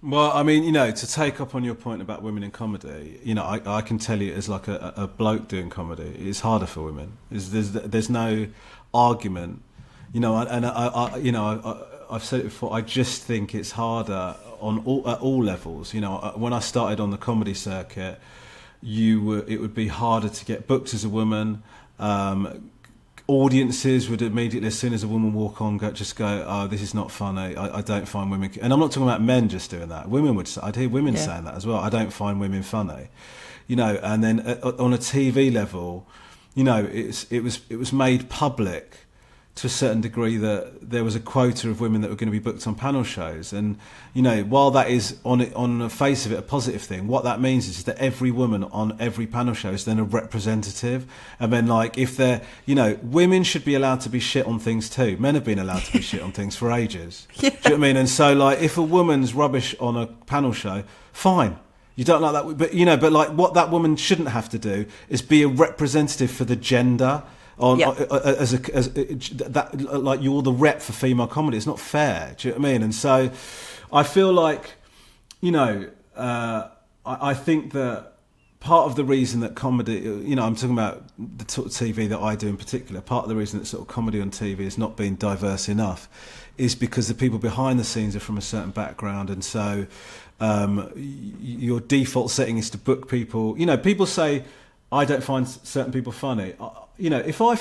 Well, I mean, to take up on your point about women in comedy, I can tell you as like a bloke doing comedy, it's harder for women. There's no argument, I've said it before. I just think it's harder at all levels. When I started on the comedy circuit, it would be harder to get booked as a woman. Audiences would immediately, as soon as a woman walk on, go, oh, this is not funny. I don't find women, and I'm not talking about men just doing that. Women I'd hear women saying that as well. I don't find women funny, And then on a TV level, it was made public to a certain degree that there was a quota of women that were going to be booked on panel shows, and while that is on the face of it a positive thing, what that means is that every woman on every panel show is then a representative. And then, like, if they're women should be allowed to be shit on things too. Men have been allowed to be shit on things for ages. Yeah. Do you know what I mean? And so, like, if a woman's rubbish on a panel show, fine. You don't like that, but like, what that woman shouldn't have to do is be a representative for the gender. That, like, you're the rep for female comedy. It's not fair. Do you know what I mean? And so I feel like, I think that part of the reason that comedy, I'm talking about the sort of TV that I do in particular, part of the reason that sort of comedy on TV is not being diverse enough is because the people behind the scenes are from a certain background. And so your default setting is to book people. People say, I don't find certain people funny. If I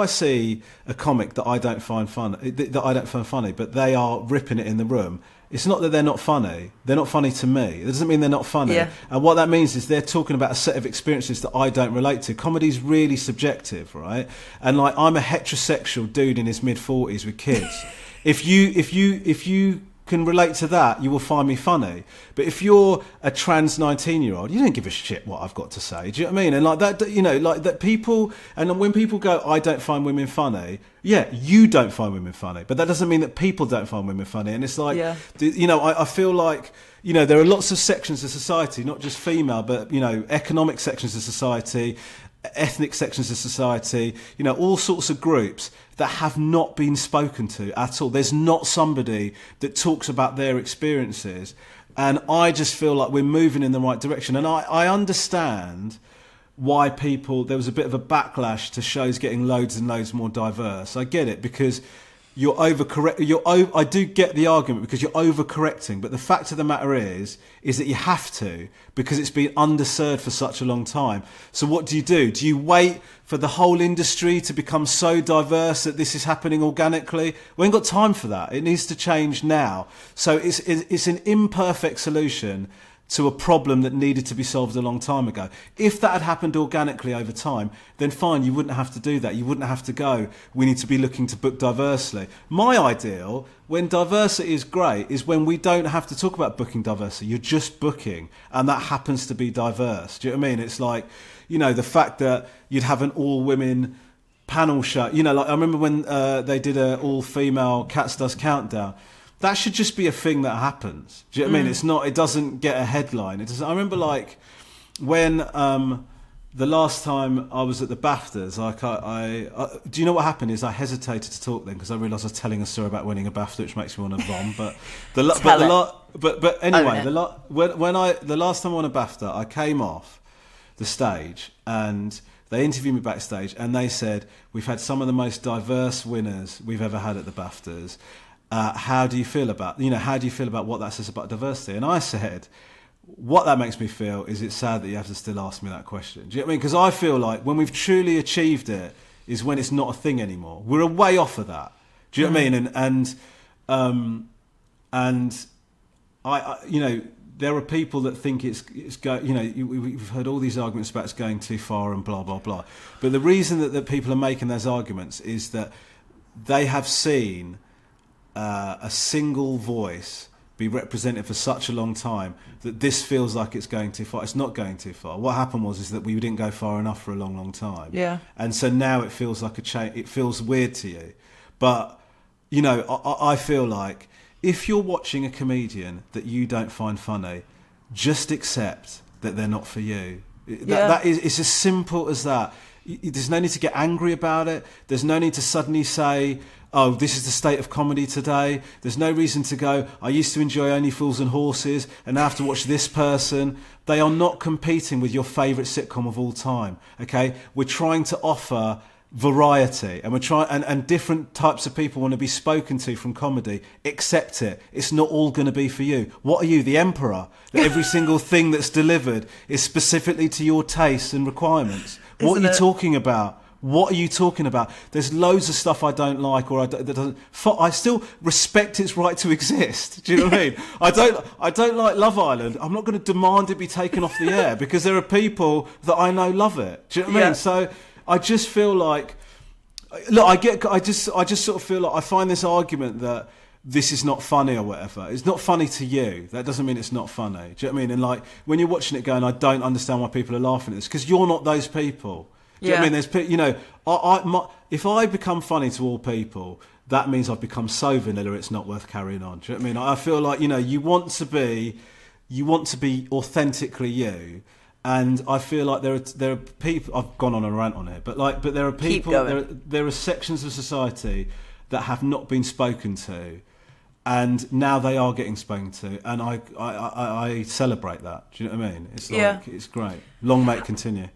see a comic that I don't find funny, but they are ripping it in the room, it's not that they're not funny. They're not funny to me. It doesn't mean they're not funny. Yeah. And what that means is they're talking about a set of experiences that I don't relate to. Comedy's really subjective, right? And like, I'm a heterosexual dude in his mid-40s with kids. If you can relate to that, you will find me funny. But if you're a trans 19-year-old, you don't give a shit what I've got to say. Do you know what I mean? And like that, like that people, and when people go, I don't find women funny, yeah, you don't find women funny, but that doesn't mean that people don't find women funny. And it's like, I feel like, there are lots of sections of society, not just female, but, economic sections of society, ethnic sections of society, all sorts of groups that have not been spoken to at all. There's not somebody that talks about their experiences. And I just feel like we're moving in the right direction. And I understand why there was a bit of a backlash to shows getting loads and loads more diverse. I get it, because I do get the argument, because you're overcorrecting, but the fact of the matter is that you have to, because it's been underserved for such a long time. So what do? Do you wait for the whole industry to become so diverse that this is happening organically? We ain't got time for that. It needs to change now. So it's an imperfect solution to a problem that needed to be solved a long time ago. If that had happened organically over time, then fine, you wouldn't have to do that. You wouldn't have to go, we need to be looking to book diversely. My ideal, when diversity is great, is when we don't have to talk about booking diversity. You're just booking, and that happens to be diverse. Do you know what I mean? It's like, the fact that you'd have an all-women panel show. Like, I remember when they did a all-female Cats Does Countdown. That should just be a thing that happens. Do you know what I mean? It's not. It doesn't get a headline. It doesn't. I remember, like, when the last time I was at the BAFTAs, like, do you know what happened? Is I hesitated to talk then because I realised I was telling a story about winning a BAFTA, which makes me want to vom. But anyway, the last time I won a BAFTA, I came off the stage and they interviewed me backstage, and they said, "We've had some of the most diverse winners we've ever had at the BAFTAs. How do you feel about what that says about diversity?" And I said, what that makes me feel is it's sad that you have to still ask me that question. Do you know what I mean? Because I feel like when we've truly achieved it is when it's not a thing anymore. We're a way off of that. Do you know what I mean? And I there are people that think it's we've heard all these arguments about it's going too far and blah blah blah. But the reason that people are making those arguments is that they have seen a single voice be represented for such a long time that this feels like it's going too far. It's not going too far. What happened is that we didn't go far enough for a long, long time. Yeah. And so now it feels like a change. It feels weird to you. But, I feel like if you're watching a comedian that you don't find funny, just accept that they're not for you. That is, it's as simple as that. there's no need to get angry about it. There's no need to suddenly say, oh, this is the state of comedy today. There's no reason to go, I used to enjoy Only Fools and Horses and now I have to watch this person. They are not competing with your favourite sitcom of all time, okay? We're trying to offer variety, and we're trying, and different types of people want to be spoken to from comedy. Accept it. It's not all going to be for you. What are you, the emperor? That every single thing that's delivered is specifically to your tastes and requirements. What are you talking about? What are you talking about? There's loads of stuff I don't like, or that doesn't. I still respect its right to exist. Do you know what I mean? I don't like Love Island. I'm not going to demand it be taken off the air because there are people that I know love it. Do you know what I mean? So I just feel like, look, I just sort of feel like I find this argument that this is not funny or whatever. It's not funny to you. That doesn't mean it's not funny. Do you know what I mean? And like when you're watching it going, I don't understand why people are laughing at this, because you're not those people. Do you know what I mean? There's, you know, if I become funny to all people, that means I've become so vanilla it's not worth carrying on. Do you know what I mean? I feel like, you know, you want to be authentically you. And I feel like there are people. I've gone on a rant on it, but there are people. There are sections of society that have not been spoken to, and now they are getting spoken to, and I celebrate that. Do you know what I mean? It's like it's great. Long may it continue.